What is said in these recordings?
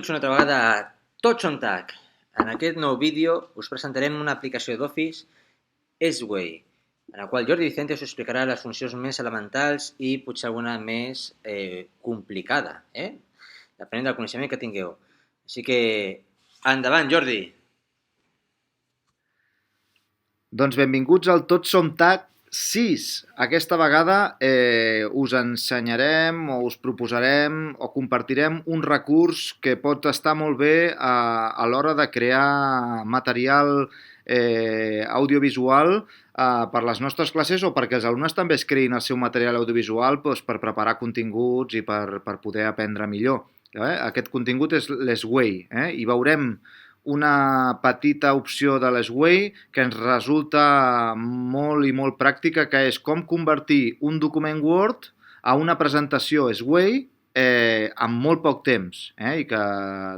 Benvinguts una altra vegada a Tots on Tag. En aquest nou vídeo us presentarem una aplicació d'Office, Sway, en la qual Jordi Vicente us explicarà les funcions més elementals i potser alguna més complicada, depenent del coneixement que tingueu. Així que, endavant, Jordi! Doncs benvinguts al Tots som Tag 6. Aquesta vegada us ensenyarem o us proposarem o compartirem un recurs que pot estar molt bé a l'hora de crear material audiovisual per les nostres classes o perquè els alumnes també es creïn el seu material audiovisual per preparar continguts i per poder aprendre millor. Aquest contingut és l'Sway i veurem una petita opció de l'Sway que ens resulta molt i molt pràctica, que és com convertir un document Word a una presentació Sway en molt poc temps i que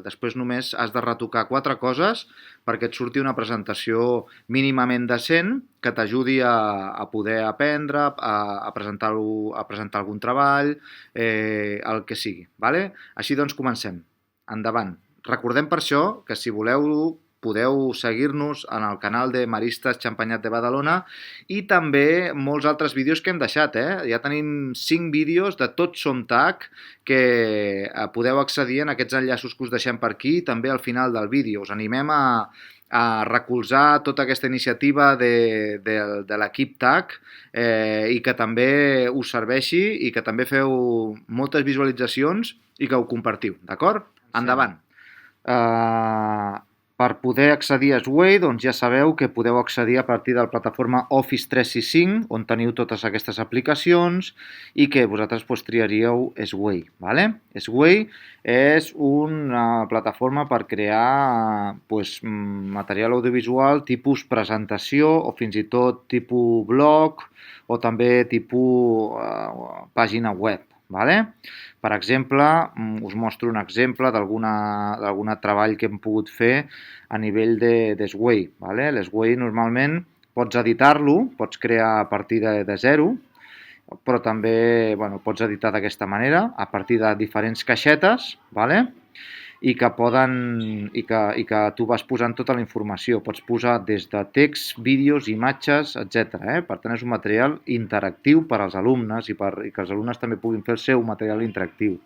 després només has de retocar 4 coses perquè et surti una presentació mínimament decent que t'ajudi a poder aprendre, a presentar algun treball, el que sigui. Vale? Així doncs comencem. Endavant. Recordem per això que si voleu podeu seguir-nos en el canal de Maristes Champagnat de Badalona i també molts altres vídeos que hem deixat. Ja tenim 5 vídeos de Tots som Tag que podeu accedir en aquests enllaços que us deixem per aquí i també al final del vídeo. Us animem a recolzar tota aquesta iniciativa de l'equip TAG i que també us serveixi i que també feu moltes visualitzacions i que ho compartiu, d'acord? Endavant! Per poder accedir a Sway, doncs ja sabeu que podeu accedir a partir de la plataforma Office 365, on teniu totes aquestes aplicacions i que vosaltres triaríeu Sway. Vale? Sway és una plataforma per crear material audiovisual tipus presentació o fins i tot tipus blog o també tipus pàgina web. Vale? Per exemple, us mostro un exemple d'algun treball que hem pogut fer a nivell de Sway. Vale? L'Sway normalment pots editar-lo, pots crear a partir de zero, però també pots editar d'aquesta manera, a partir de diferents caixetes, vale? I que tu vas posant tota la informació. Pots posar des de text, vídeos, imatges, etc. Per tant, és un material interactiu per als alumnes i que els alumnes també puguin fer el seu material interactiu.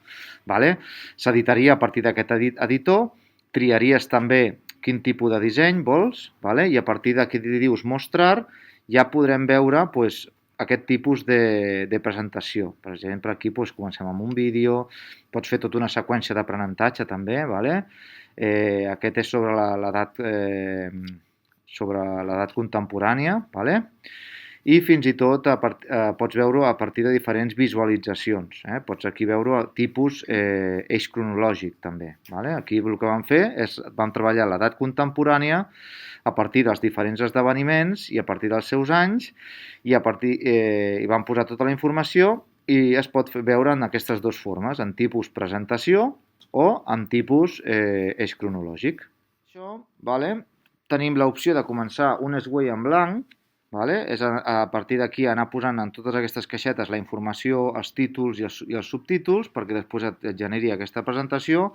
S'editaria a partir d'aquest editor, triaries també quin tipus de disseny vols i a partir d'aquí dius mostrar ja podrem veure aquest tipus de presentació. Per exemple, aquí comencem amb un vídeo, pots fer tota una seqüència d'aprenentatge també. Aquest és sobre l'edat contemporània. I fins i tot pots veure a partir de diferents visualitzacions. Pots aquí veure tipus eix cronològic també. Aquí el que vam fer és vam treballar l'edat contemporània a partir dels diferents esdeveniments i a partir dels seus anys i vam posar tota la informació i es pot veure en aquestes dues formes, en tipus presentació o en tipus eix cronològic. Tenim l'opció de començar un Sway en blanc, és a partir d'aquí anar posant en totes aquestes caixetes la informació, els títols i els subtítols perquè després et generi aquesta presentació,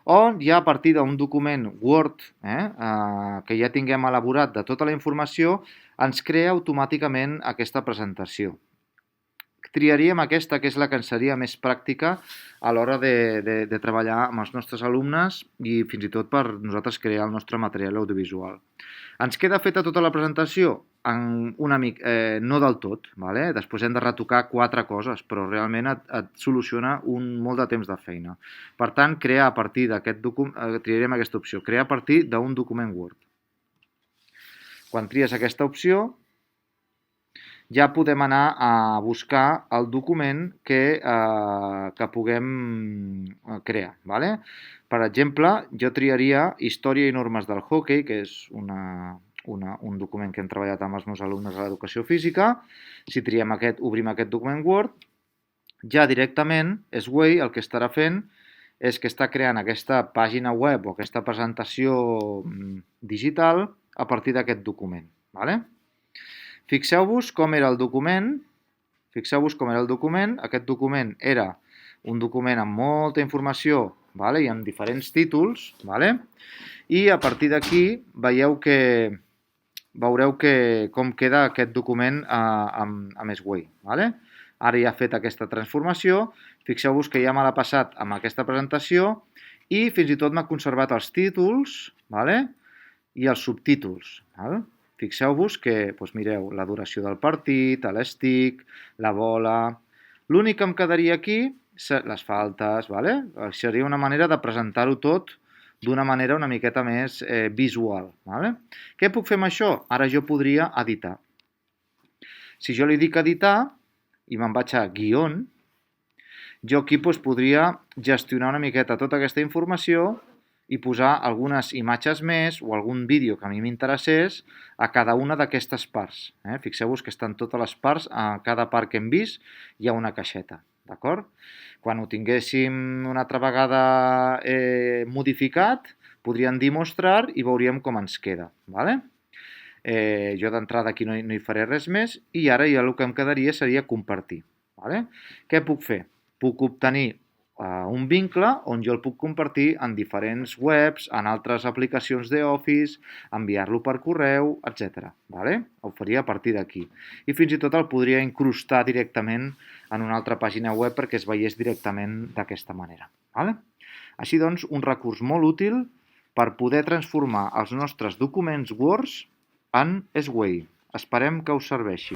o ja a partir d'un document Word que ja tinguem elaborat de tota la informació, ens crea automàticament aquesta presentació. Triaríem aquesta, que és la que ens seria més pràctica a l'hora de treballar amb els nostres alumnes i fins i tot per nosaltres crear el nostre material audiovisual. Ens queda feta tota la presentació? No del tot. Després hem de retocar 4 coses, però realment et soluciona molt de temps de feina. Per tant, crear a partir d'aquest document, triarem aquesta opció, crear a partir d'un document Word. Quan tries aquesta opció, ja podem anar a buscar el document que puguem crear. Per exemple, jo triaria Història i normes del hoquei, que és un document que hem treballat amb els meus alumnes a l'educació física. Si triem aquest, obrim aquest document Word, ja directament Sway el que estarà fent és que està creant aquesta pàgina web o aquesta presentació digital a partir d'aquest document. Fixeu-vos com era el document. Aquest document era un document amb molta informació vale? Hi ha diferents títols, vale? I a partir d'aquí veureu com queda aquest document amb Sway. Vale? Ara ja he fet aquesta transformació, fixeu-vos que ja me l'ha passat amb aquesta presentació i fins i tot m'ha conservat els títols, vale? I els subtítols. Vale? Fixeu-vos que, doncs mireu, la duració del partit, l'estic, la bola... L'únic que em quedaria aquí, les faltes, vale? Seria una manera de presentar-ho tot d'una manera una miqueta més visual. Vale? Què puc fer amb això? Ara jo podria editar. Si jo li dic editar i me'n vaig a guion, jo aquí doncs, podria gestionar una miqueta tota aquesta informació i posar algunes imatges més o algun vídeo que a mi m'interessés a cada una d'aquestes parts. Fixeu-vos que estan totes les parts, a cada part que hem vist hi ha una caixeta. D'acord? Quan ho tinguéssim una altra vegada modificat, podríem dir mostrar i veuríem com ens queda. Vale? Jo d'entrada aquí no hi faré res més i ara ja el que em quedaria seria compartir. Vale? Què puc fer? Puc obtenir un vincle on jo el puc compartir en diferents webs, en altres aplicacions d'Office, enviar-lo per correu, etc. Vale? Ho faria a partir d'aquí. I fins i tot el podria incrustar directament en una altra pàgina web perquè es veiés directament d'aquesta manera. Vale? Així doncs, un recurs molt útil per poder transformar els nostres documents Word en Sway. Esperem que us serveixi.